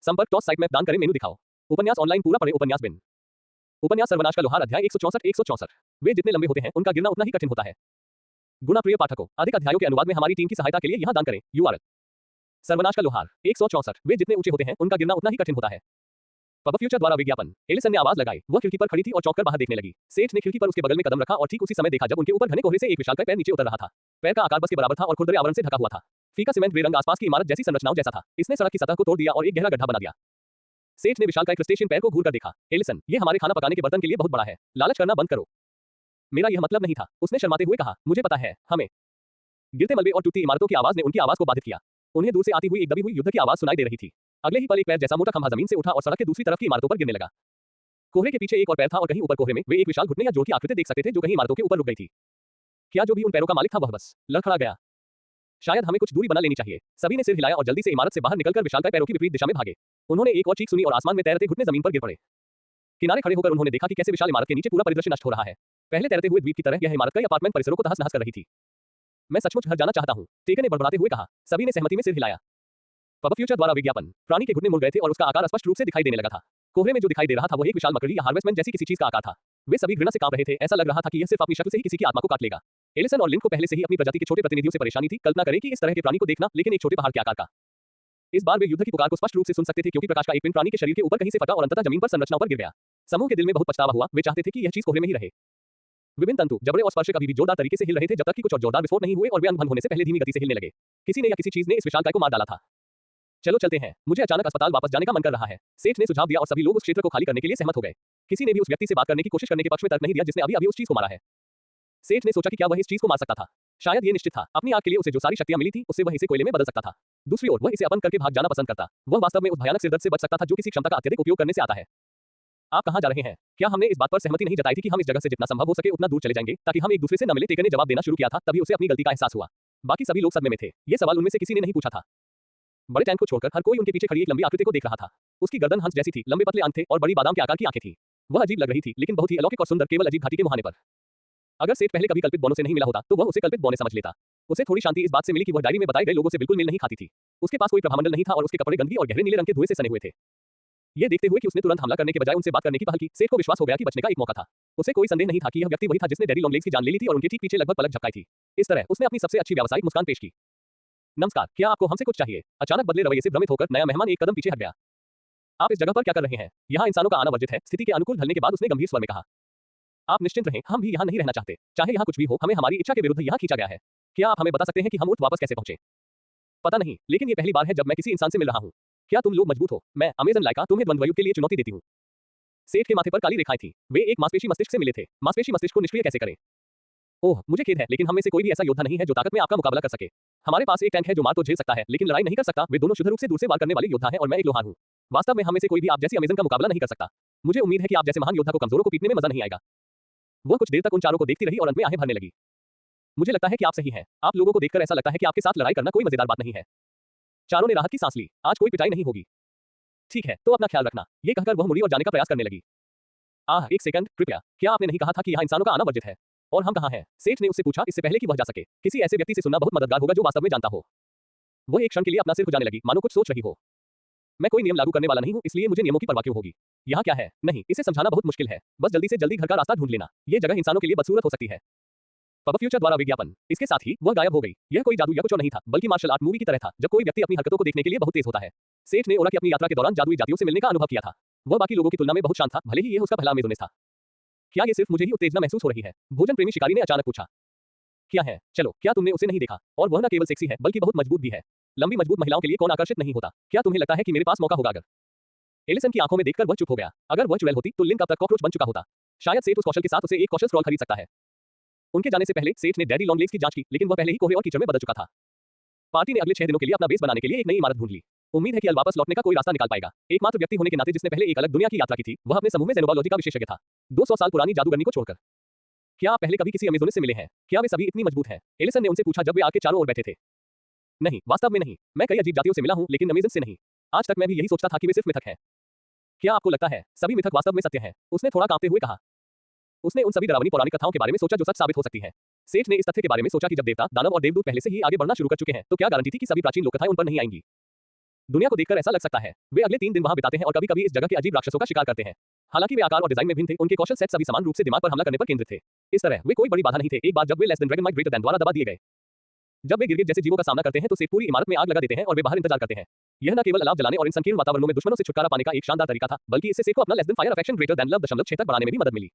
संपर्क टॉस साइट मैप दान करें मेनू दिखाओ। उपन्यास ऑनलाइन पूरा पढ़े उपन्यास बिन। उपन्यास सर्वनाश का लोहार अध्याय 164। वे जितने लंबे होते हैं उनका गिरना उतना ही कठिन होता है। गुना प्रिय पाठकों, अधिक अध्यायों के अनुवाद में हमारी टीम की सहायता के लिए यहां दान करें। URL सर्वनाश का लोहार 164। वे जितने ऊंचे होते हैं उनका गिरना उतना ही कठिन होता है। पब फ्यूचर द्वारा विज्ञापन। एलिसन ने आवाज लगाई। वह खिड़की पर खड़ी थी और चौंक कर बाहर देखने लगी। सेठ ने खिड़की पर उसके बगल में कदम रखा और ठीक उसी समय देखा जब उनके ऊपर घने कोहरे से एक विशालकाय पैर नीचे उतर रहा था। पैर का आकार बस के बराबर था और खुरदरे आवरण से ढका हुआ था। फीका सीमेंट ग्रे रंग आसपास की इमारत जैसी संरचनाओं जैसा था। इसने सड़क की सतह को तोड़ दिया और एक गहरा गड्ढा बना दिया। सेठ ने विशालकाय क्रस्टेशियन पैर को घूर कर देखा। एलिसन, ये हमारे खाना पकाने के बर्तन के लिए बहुत बड़ा है। लालच करना बंद करो। मेरा यह मतलब नहीं था, उसने शर्माते हुए कहा। मुझे पता है, हमें। गिरते मलबे और टूटती इमारतों की आवाज ने उनकी आवाज को बाधित किया। उन्हें दूर से आती हुई एक दबी हुई युद्ध की आवाज सुनाई दे रही थी। अगले ही पल एक पैर जैसा मोटा खंभा जमीन से उठा और सड़क के दूसरी तरफ की इमारतों पर गिरने लगा। कोहरे के पीछे एक और पैर था और कहीं ऊपर कोहरे में वे एक विशाल घुटने या जोड़ की आकृति देख सकते थे जो कहीं इमारतों के ऊपर रुक गई थी। क्या जो भी उन पैरों का मालिक था वह बस लड़खड़ा गया। शायद हमें कुछ दूरी बना लेनी चाहिए। सभी ने सिर हिलाया और जल्दी से इमारत से बाहर निकलकर विशालकाय पैरों की विपरीत दिशा में भागे। उन्होंने एक और चीख सुनी और आसमान में तैरते घुटने जमीन पर गिर पड़े। किनारे खड़े होकर उन्होंने देखा कि कैसे विशाल इमारत के नीचे पूरा परिदृश्य नष्ट हो रहा है। पहले तैरते हुए द्वीप की तरह यह इमारत कई अपार्टमेंट परिसरों को तहस नहस कर रही थी। मैं सचमुच घर जाना चाहता हूं, टेके ने बड़बड़ाते हुए कहा। सभी ने सहमति में सिर हिलाया। पब फ्यूचर द्वारा विज्ञापन। प्राणी के घुटने मुड़ गए थे और उसका आकार स्पष्ट रूप से दिखाई देने लगा था। कोहरे में जो दिखाई दे रहा था वह एक विशाल मकड़ी या हार्वेस्टमैन जैसी किसी चीज का आकार था। वे सभी घृणा से कांप रहे थे। ऐसा लग रहा था कि यह सिर्फ अपनी शक्ल से ही किसी की आत्मा को काट लेगा। एलिसन और लिंक को पहले से ही अपनी प्रजाति के छोटे प्रतिनिधियों से परेशानी थी। कल्पना करें कि इस तरह के प्राणी को देखना, लेकिन एक छोटे पहाड़ के आकार का। इस बार वे युद्ध की पुकार को स्पष्ट रूप से सुन सकते थे क्योंकि प्रकाश का एक पिंड प्राणी के शरीर के ऊपर कहीं से फटा और अंततः जमीन पर संरचनाओं पर गिर गया। समूह के दिल में बहुत पछतावा हुआ। वे चाहते थे कि यह चीज कोहरे में ही रहे। विभिन्न तंतु, जबड़े और स्पर्शक अभी भी जोरदार तरीके से हिल रहे थे जब तक कि कुछ और जोरदार विस्फोट नहीं हुए और वे अनबन होने से पहले धीमी गति से हिलने लगे। किसी ने या किसी चीज ने इस विशालकाय को मार डाला था। चलो चलते हैं, मुझे अचानक अस्पताल वापस जाने का मन कर रहा है। सेठ ने सुझाव दिया और सभी लोग उस क्षेत्र को खाली करने के लिए सहमत हो गए। किसी ने भी उस व्यक्ति से बात करने की कोशिश करने के पक्ष में तर्क नहीं दिया जिसने अभी अभी उस चीज को मारा है। सेठ ने सोचा कि क्या वह इस चीज को मार सकता था। शायद ये निश्चित था, अपनी आग के लिए उसे जो सारी शक्तियां मिली थी उससे वह इसे कोयले में बदल सकता था। दूसरी ओर वह इसे अपन करके भाग जाना पसंद करता। वह वास्तव में उस भयानक सिरदर्द से बच सकता था जो किसी क्षमता का अत्यधिक उपयोग करने से आता है। आप कहां जा रहे हैं? क्या हमने इस बात पर सहमति नहीं जताई थी कि हम इस जगह से जितना संभव हो सके उतना दूर चले जाएंगे ताकि हम एक दूसरे से न मिले? टेके ने जवाब देना शुरू किया था, तभी उसे अपनी गलती का एहसास हुआ। बाकी सभी लोग सदमे में थे। ये सवाल उनमें से किसी ने नहीं पूछा था। बड़े टैंक को छोड़कर हर कोई उनके पीछे खड़ी एक लंबी आकृति को देख रहा था। उसकी गर्दन हंस जैसी थी, लंबे पतले अंग थे और बड़ी बादाम के आकार की आंखें थी। वह अजीब लग रही थी, लेकिन बहुत ही अलौकिक और सुंदर, केवल अजीब घाटी के मुहाने पर। अगर सेठ पहले कभी कल्पित बौनों से नहीं मिला होता तो वह उसे कल्पित बौने समझ लेता। उसे थोड़ी शांति इस बात से मिली कि वह डायरी में बताए गए लोगों से बिल्कुल मेल नहीं खाती थी। उसके पास कोई प्रभामंडल नहीं था और उसके कपड़े गंदगी और गहरे नीले रंग के धुएं से सने हुए थे। ये देखते हुए कि उसने तुरंत हमला करने के बजाय उनसे बात करने की पहल की, सेठ को विश्वास हो गया कि बचने का एक मौका था। उसे कोई संदेह नहीं था कि यह व्यक्ति वही था जिसने डैडी लॉन्गलेग्स की जान ले ली थी और उनके ठीक पीछे लगभग पलक झपकाई थी। इस तरह उसने अपनी सबसे अच्छी व्यावसायिक मुस्कान पेश की। नमस्कार, क्या आपको हमसे कुछ चाहिए? अचानक बदले रवैये से भ्रमित होकर नया मेहमान एक कदम पीछे हट गया। आप इस जगह पर क्या कर रहे हैं? यहाँ इंसानों का आना वर्जित है। स्थिति के अनुकूल ढलने के बाद उसने गंभीर स्वर में कहा। आप निश्चिंत रहें, हम भी यहाँ नहीं रहना चाहते। चाहे यहाँ कुछ भी हो, हमें हमारी इच्छा के विरुद्ध यहाँ खींचा गया है। क्या आप हमें बता सकते हैं कि हम उठ वापस कैसे पहुंचे? पता नहीं, लेकिन ये पहली बार है जब मैं किसी इंसान से मिल रहा हूँ। क्या तुम लोग मजबूत हो? मैं अमेजन लाइका तुम्हें द्वंद्व युद्ध के लिए चुनौती देती हूँ। सेठ के माथे पर काली रेखाएं थी। वे एक मांसपेशी मस्तिष्क से मिले थे। मांसपेशी मस्तिष्क को निष्क्रिय कैसे करें? ओह, मुझे खेद है, लेकिन हम में से कोई भी ऐसा योद्धा नहीं है जो ताकत में आपका मुकाबला कर सके। हमारे पास एक टैंक है जो मार तो झेल सकता है, लेकिन लड़ाई नहीं कर सकता। वे दोनों शुद्ध रूप से दूर से वार करने वाले योद्धा हैं और मैं एक लोहार हूँ। वास्तव में हम में से कोई भी आप जैसी अमेजन का मुकाबला नहीं कर सकता। मुझे उम्मीद है कि आप जैसे महान योद्धा को कमजोरों को पीटने में मजा नहीं आएगा। वह कुछ देर तक उन चारों को देखती रही और अंत में आहें भरने लगी। मुझे लगता है कि आप सही हैं। आप लोगों को देखकर ऐसा लगता है कि आपके साथ लड़ाई करना कोई मजेदार बात नहीं है। चारों ने राहत की सांस ली। आज कोई पिटाई नहीं होगी। ठीक है, तो अपना ख्याल रखना। ये कहकर वह मुड़ी और जाने का प्रयास करने लगी। एक सेकंड, कृपया, क्या आपने नहीं कहा था कि यहाँ इंसानों का आना वर्जित है? और हम कहाँ हैं? सेठ ने उससे पूछा, इससे पहले कि वह जा सके। किसी ऐसे व्यक्ति से सुनना बहुत मददगार होगा जो वास्तव में जानता हो। वह एक क्षण के लिए अपना सिर खुजाने लगी, मानो कुछ सोच रही हो। मैं कोई नियम लागू करने वाला नहीं हूँ, इसलिए मुझे नियमों की परवाह क्यों होगी? यहाँ क्या है? नहीं, इसे समझाना बहुत मुश्किल है। बस जल्दी से जल्दी घर का रास्ता ढूंढ लेना। ये जगह इंसानों के लिए बदसूरत हो सकती है। पब फ्यूचर द्वारा विज्ञापन। इसके साथ ही वह गायब हो गई। यह कोई जादू या कुछ और नहीं था, बल्कि मार्शल आर्ट मूवी की तरह था जब कोई व्यक्ति अपनी हरकतों को देखने के लिए बहुत तेज होता है। सेठ ने ओरा की अपनी यात्रा के दौरान जादुई जातियों से मिलने का अनुभव किया था। वह बाकी लोगों की तुलना में बहुत शांत था, भले ही यह उसका पहला अमेज़ोनिस था। क्या ये सिर्फ मुझे ही उत्तेजना महसूस हो रही है? भोजन प्रेमी शिकारी ने अचानक पूछा। क्या है? चलो, क्या तुमने उसे नहीं देखा? और वह न केवल सेक्सी है बल्कि बहुत मजबूत भी है। लंबी मजबूत महिलाओं के लिए कौन आकर्षित नहीं होता? क्या तुम्हें लगता है कि मेरे पास मौका होगा? अगर एलिसन की आंखों में देखकर वह चुप हो गया। अगर वह चुड़ैल होती तो लिंक अब तक कॉकरोच बन चुका होता। शायद सेठ उस कौशल के साथ उसे एक कौशल स्क्रॉल खरीद सकता है। उनके जाने से पहले सेठ ने डैडी लॉन्गलेग्स की जांच की, लेकिन वह पहले ही कोहरे और कीचड़ में बदल चुका था। पार्टी ने अगले 6 दिनों के लिए अपना बेस बनाने के लिए एक नई इमारत ढूंढ ली। उम्मीद है कि अल वापस लौटने का कोई रास्ता निकाल पाएगा। एकमात्र व्यक्ति होने के नाते जिसने पहले एक अलग दुनिया की यात्रा की थी, वह अपने समूह में ज़ेनोबायोलॉजी का विशेषज्ञ था। 200 साल पुरानी जादूगरनी को छोड़कर। क्या आप पहले कभी किसी अमेज़ोनिस से मिले हैं? क्या वे सभी इतनी मजबूत हैं? एलिसन ने उनसे पूछा जब वे आग के चारों ओर बैठे थे। नहीं, वास्तव में नहीं। मैं कई अजीब जातियों से मिला हूँ, लेकिन अमेजन से नहीं। आज तक मैं भी यही सोचता था कि वे सिर्फ मिथक हैं। क्या आपको लगता है सभी मिथक वास्तव में सत्य हैं? उसने थोड़ा कांपते हुए कहा। उसने उन सभी डरावनी पौराणिक कथाओं के बारे में सोचा जो सच साबित हो सकती हैं। सेठ ने इस तथ्य के बारे में सोचा कि जब देवता, दानव और देवदूत पहले से ही आगे बढ़ना शुरू कर चुके हैं, तो क्या गारंटी थी कि सभी प्राचीन लोक कथाएं उन पर नहीं आएंगी। दुनिया को देखकर ऐसा लग सकता है वे अगले 3 दिन वहां बिताते हैं और कभी-कभी इस जगह के अजीब राक्षसों का शिकार करते हैं। हालांकि वे आकार और डिजाइन में भिन्न थे, उनके कौशल सेट सभी समान रूप से दिमाग पर हमला करने पर केंद्रित थे। इस तरह वे कोई बड़ी बाधा नहीं थे। एक बार जब वे less than dragon might greater than द्वारा दबा दिए गए। जब वे गिरगिट जैसे जीवों का सामना करते हैं तो सेठ पूरी इमारत में आग लगा देते हैं और वे बाहर इंतजार करते हैं। यह न केवल अलाव जलाने और इन संकीर्ण वातावरणों में दुश्मनों से छुटकारा पाने का एक शानदार तरीका था, बल्कि इससे सेठ को अपना less than fire affection greater than love 6 तक बढ़ाने में भी मदद मिली।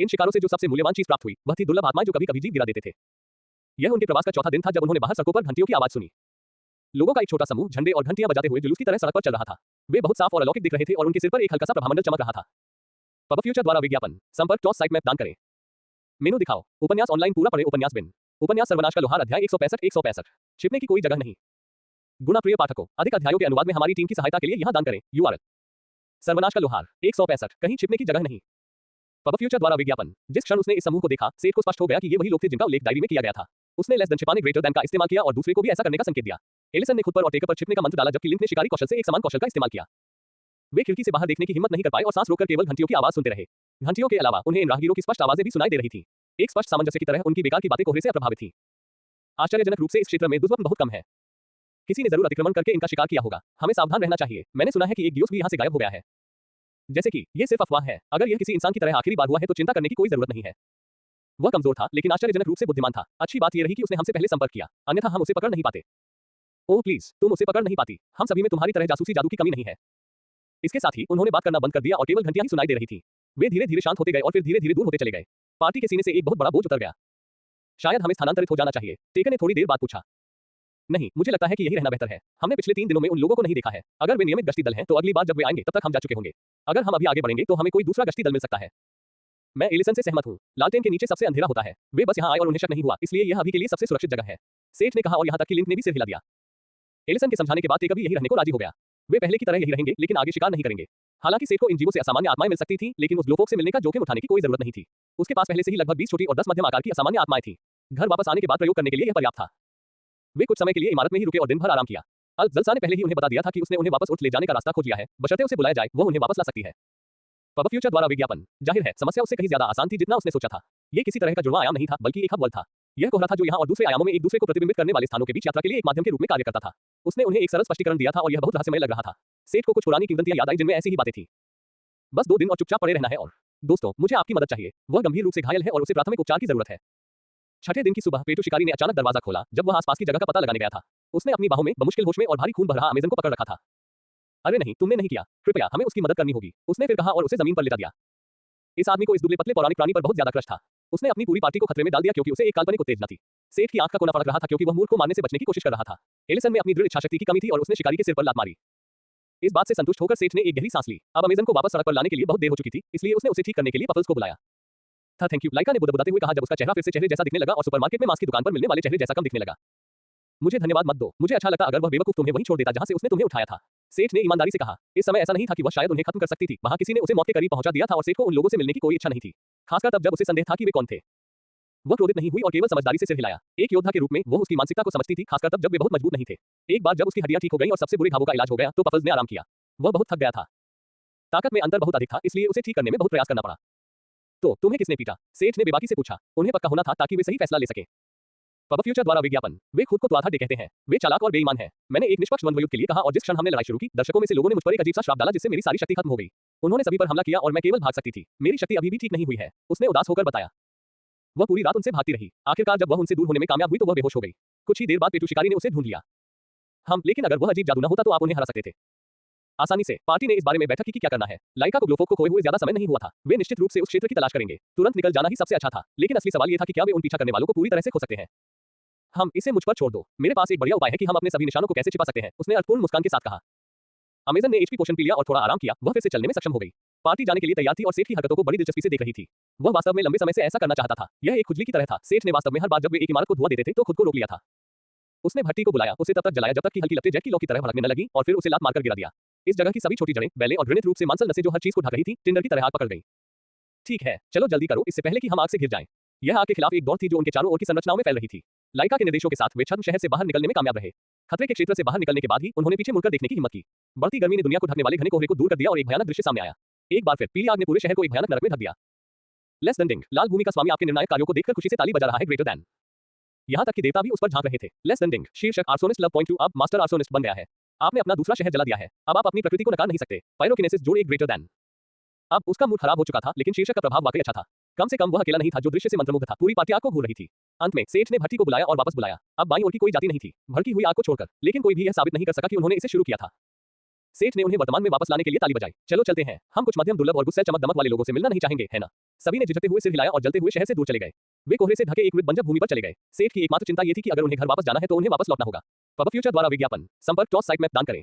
इन शिकारों से जो सबसे मूल्यवान चीज प्राप्त हुई वह थी दुर्लभ आत्माएं जो कभी-कभी जीव गिरा देते थे। यह उनके प्रवास का चौथा दिन था जब उन्होंने बाहर सड़कों पर घंटियों की आवाज सुनी। लोगों का एक छोटा समूह झंडे और घंटियां बजाते हुए जुलूस की तरह सड़क पर चल रहा था। वे बहुत साफ और अलौकिक दिख रहे थे और उनके सिर पर एक हल्का सा प्रभामंडल चमक रहा था। पब फ्यूचर द्वारा विज्ञापन संपर्क टॉस साइट मैप दान करें। मेनू दिखाओ। उपन्यास ऑनलाइन पूरा पढ़े। उपन्यास बिन। उपन्यास सर्वनाश का लोहार अध्याय 165। छिपने की कोई जगह नहीं। गुना प्रिय पाठकों, अधिक अध्यायों के अनुवाद में हमारी टीम की सहायता के लिए यहां दान करें। URL सर्वनाश का लोहार 165। कहीं छिपने की जगह नहीं। पब फ्यूचर द्वारा विज्ञापन। जिस क्षण उसने इस समूह को देखा, सेठ को स्पष्ट हो गया कि ये वही लोग थे जिनका उल्लेख डायरी में किया गया था। उसने लेस देन छिपाने ग्रेटर देन का इस्तेमाल किया और दूसरे को भी ऐसा करने का संकेत दिया। एलिसन ने खुद पर और टेकर पर छिपने का मंत्र डाला, जबकि लिंक ने शिकारी कौशल से एक समान कौशल का इस्तेमाल किया। वे खिड़की से बाहर देखने की हिम्मत नहीं कर पाए और सांस रोककर केवल घंटियों की आवाज सुनते रहे। घंटियों के अलावा उन्हें इन राहगीरों की स्पष्ट आवाजें भी सुनाई दे रही थीं। एक स्पष्ट सामंजस्य की तरह उनकी बेकार की बातें कोहरे से अप्रभावित थीं। आश्चर्यजनक रूप से इस क्षेत्र में दुष्वप्न बहुत कम है। किसी ने जरूर अतिक्रमण करके इनका शिकार किया होगा। हमें सावधान रहना चाहिए। मैंने सुना है कि एक दियोस भी यहाँ से गायब हो गया है। जैसे कि ये सिर्फ अफवाह है। अगर यह किसी इंसान की तरह आखिरी बार हुआ है तो चिंता करने की कोई जरूरत नहीं है। वह कमजोर था, लेकिन आश्चर्यजनक रूप से बुद्धिमान था। अच्छी बात यह रही कि उसने हमसे पहले संपर्क किया, अन्यथा हम उसे पकड़ नहीं पाते। ओह प्लीज, तुम उसे पकड़ नहीं पाती। हम सभी में तुम्हारी तरह जासूसी जादू की कमी नहीं है। इसके साथ ही उन्होंने बात करना बंद कर दिया और केवल घंटियां ही सुनाई दे रही थी। वे धीरे धीरे शांत होते गए और फिर धीरे धीरे दूर होते चले गए। पार्टी के सीने से एक बहुत बड़ा बोझ उतर गया। शायद हमें स्थानांतरित हो जाना चाहिए, टेकर ने थोड़ी देर बाद पूछा। नहीं, मुझे लगता है कि यही रहना बेहतर है। हमने पिछले 3 दिनों में उन लोगों को नहीं देखा है। अगर वे नियमित गश्ती दल हैं तो अगली बार जब वे आएंगे तब तक हम जा चुके होंगे। अगर हम अभी आगे बढ़ेंगे तो हमें कोई दूसरा गश्ती दल मिल सकता है। मैं एलिसन से सहमत हूँ। लालटेन के नीचे सबसे अंधेरा होता है। वे बस यहाँ आए और उन्हें शक नहीं हुआ, इसलिए यह अभी के लिए सबसे सुरक्षित जगह है, सेठ ने कहा और यहाँ तक कि लिंक ने भी सिर हिला दिया। एलिसन के समझाने के बाद टेकर भी यही रहने को राजी हो गया। वे पहले की तरह यही रहेंगे, लेकिन आगे शिकार नहीं करेंगे। हालांकि सेठ को इन जीवों से असामान्य आत्माएं मिल सकती थीं, लेकिन उस ग्लोफोक से मिलने का जोखिम उठाने की कोई जरूरत नहीं थी। उसके पास पहले से ही लगभग 20 छोटी और 10 मध्यम आकार की असामान्य आत्माएं थीं। घर वापस आने के बाद प्रयोग करने के लिए यह पर्याप्त था। वे कुछ समय के लिए इमारत में ही रुके और दिन भर आराम किया। अल्जलसा ने पहले ही उन्हें बता दिया था कि उसने उन्हें वापस उठ ले जाने का रास्ता खोज लिया है, बशर्ते उसे बुलाया जाए, वो उन्हें वापस ला सकती है। पब फ्यूचर द्वारा विज्ञापन। जाहिर है समस्या उससे कहीं ज्यादा आसान थी जितना उसने सोचा था। ये किसी तरह का जुड़वां आयाम नहीं था, बल्कि एक हब वर्ल्ड था। यह कोहरा था जो यहाँ और दूसरे आयामों में एक दूसरे को प्रतिबिंबित करने वाले स्थानों के बीच यात्रा के लिए एक माध्यम के रूप में कार्य करता था। उसने उन्हें एक सरल स्पष्टीकरण दिया था और यह बहुत रहस्यमय लग रहा था। सेठ को कुछ पुरानी किंवदंतियां याद आई जिनमें ऐसी ही बातें थी। बस 2 दिन और चुपचाप पड़े रहना है और दोस्तों, मुझे आपकी मदद चाहिए। वह गंभीर रूप से घायल है और उसे प्राथमिक उपचार की जरूरत है। छठे दिन की सुबह पेटू शिकारी ने अचानक दरवाजा खोला जब वह आसपास की जगह का पता लगाने गया था। उसने अपनी बाहों में बमुश्किल होश में और भारी खून भर रहा अमेजन को पकड़ रखा था। अरे नहीं, तुमने नहीं किया। कृपया हमें उसकी मदद करनी होगी, उसने फिर कहा और उसे जमीन पर लेटा दिया। इस आदमी को इस दुबले पतले पौराणिक प्राणी पर बहुत ज्यादा क्रश था। उसने अपनी पूरी पार्टी को खतरे में डाल दिया क्योंकि उसे एक काल्पनिक उत्तेजना थी। सेठ की आंख का कोना फड़क रहा था क्योंकि वह मूर्ख को मारने से बचने की कोशिश कर रहा था। एलिसन में अपनी दृढ़ इच्छाशक्ति की कमी थी और उसने शिकारी के सिर पर लात मारी। इस बात से संतुष्ट होकर सेठ ने एक गहरी सांस ली। अब अमेजन को वापस सड़क पर लाने के लिए बहुत देर हो चुकी थी, इसलिए उसने उसे ठीक करने के लिए पफल्स को बुलाया था। थैंक यू, लाइका ने बुदबुदाते हुए कहा जब उसका चेहरा फिर से चेहरे जैसा दिखने लगा और सुपरमार्केट में मांस की दुकान पर मिलने वाले चेहरे जैसा कम दिखने लगा। मुझे धन्यवाद मत दो, मुझे अच्छा लगता अगर वह बेवकूफ तुम्हें वहीं छोड़ देता जहां से उसने तुम्हें उठाया था, सेठ ने ईमानदारी से कहा। इस समय ऐसा नहीं था कि वह शायद उन्हें खत्म कर सकती थी। वहां किसी ने उसे मौत के करीब पहुंचा दिया था और सेठ को उन लोगों से मिलने की कोई इच्छा नहीं थी, खासकर तब जब उसे संदेह था कि वे कौन थे। वह क्रोधित नहीं हुई और केवल समझदारी से सिर हिलाया। एक योद्धा के रूप में वो उसकी मानसिकता को समझती थी, खासकर तब जब वे बहुत मजबूत नहीं थे। एक बार जब उसकी हड्डियां ठीक हो गईं और सबसे बुरे घावों का इलाज हो गया तो पफल्स ने आराम किया। वह बहुत थक गया था, ताकत में अंतर बहुत अधिक था, इसलिए उसे ठीक करने में बहुत प्रयास करना पड़ा। तो तुम्हें किसने पीटा? सेठ ने बेबाकी से पूछा। उन्हें पक्का होना था ताकि वे सही फैसला ले सकें। पब फ्यूचर द्वारा विज्ञापन। वे खुद को त्वाथा डे कहते हैं। वे चालाक और बेईमान हैं। मैंने एक निष्पक्ष द्वंद्व युद्ध के लिए कहा और जिस क्षण हमने लड़ाई शुरू की, दर्शकों में से लोगों ने मुझ पर एक अजीब सा श्राप डाला जिससे मेरी सारी शक्ति खत्म हो गई। उन्होंने सभी पर हमला किया और मैं केवल भाग सकती थी। मेरी शक्ति अभी भी ठीक नहीं हुई है, उसने उदास होकर बताया। वह पूरी रात उनसे भागती रही। आखिरकार जब वह उनसे दूर होने में कामयाब हुई तो वह बेहोश हो गई। कुछ ही देर बाद पेटू शिकारी ने उसे ढूंढ लिया। लेकिन अगर वह अजीब जादू न होता तो आप उन्हें हरा सकते थे आसानी से। पार्टी ने इस बारे में बैठक की कि क्या करना है। लाइका को ग्लोफोक को खोए हुए ज्यादा समय नहीं हुआ था। वे निश्चित रूप से उस क्षेत्र की तलाश करेंगे। तुरंत निकल जाना ही सबसे अच्छा था, लेकिन असली सवाल यह था कि क्या वे उन पीछा करने वालों को पूरी तरह से खो सकते हैं। हम इसे मुझ पर छोड़ दो, मेरे पास एक बढ़िया उपाय है कि हम अपने सभी निशानों को कैसे छिपा सकते हैं, उसने अर्थपूर्ण मुस्कान के साथ कहा। अमेजन ने एचपी पोषण पी लिया और थोड़ा आराम किया। वह फिर से चलने में सक्षम हो गई। पार्टी जाने के लिए तैयार थी और सेठ की हरकतों को बड़ी दिलचस्पी से देख रही थी। वह वास्तव में लंबे समय से ऐसा करना चाहता था। यह एक खुजली की तरह था। सेठ ने वास्तव में हर बार जब वे एक इमारत को धुआं देते थे तो खुद को रोक लिया था। उसने भट्टी को बुलाया, उसे तब तक जलाया जब तक कि हल्की लपटें जेट की लौ की तरह भड़कने न लगी और फिर उसे लात मारकर गिरा दिया। इस जगह की सभी छोटी जड़ें, बैलें और घृणित रूप से मांसल नसें जो हर चीज को ढक रही थी, टिंडर की तरह आग पकड़ गई। ठीक है, चलो जल्दी करो, इससे पहले कि हम आग से घिर जाएं। यह आग के खिलाफ एक दौड़ थी जो उनके चारों ओर की संरचनाओं में फैल रही थी। लाइका के निर्देशों के साथ वे छद्म शहर से बाहर निकलने में कामयाब रहे। खतरे के क्षेत्र से बाहर निकलने के बाद ही उन्होंने पीछे मुड़कर देखने की हिम्मत की। बढ़ती गर्मी ने दुनिया को ढकने वाले घने कोहरे को दूर कर दिया और एक भयानक दृश्य सामने आया। एक बार फिर पीली आग ने पूरे शहर को एक भयानक नरक में ढक दिया। लेस देन डिंग, लाल भूमि का स्वामी आपके निर्णायक कार्यों को देखकर खुशी से ताली बजा रहा है। ग्रेटर दैन, यहाँ तक कि देवता भी उस पर झांक रहे थे। लेस देन डिंग, शीर्षक आर्सोनिस्ट लव पॉइंट 2 अब मास्टर आर्सोनिस्ट बन गया है। आपने अपना दूसरा शहर जला दिया है। अब आप अपनी प्रकृति को नकार नहीं सकते। पायरोकिनेसिस जोड़ एक ग्रेटर दैन। अब उसका मूड खराब हो चुका था, लेकिन शीर्षक का प्रभाव वाकई अच्छा था। कम से कम वह अकेला नहीं था जो दृश्य से मंत्रमुग्ध था। पूरी पार्टी आग को घूर रही थी। अंत में सेठ ने भट्टी को बुलाया और वापस बुलाया। अब बाईं ओर की कोई जाति नहीं थी, भड़की हुई आग को छोड़कर। लेकिन कोई भी यह साबित नहीं कर सका कि उन्होंने इसे शुरू किया था। सेठ ने उन्हें वर्तमान में वापस लाने के लिए ताली बजाई। चलो चलते हैं, हम कुछ मध्यम दुर्लभ और गुस्से चमक दमक वाले लोगों से मिलना नहीं चाहेंगे, है ना? सभी ने झिझकते हुए सिर हिलाया और जलते हुए शहर से दूर चले गए। वे कोहरे से ढके एक मृत बंजर भूमि पर चले गए। सेठ की एकमात्र चिंता ये थी कि अगर उन्हें घर वापस जाना है तो उन्हें वापस लौटना होगा। पब फ्यूचर द्वारा विज्ञापन संपर्क टॉस साइट में दान करें।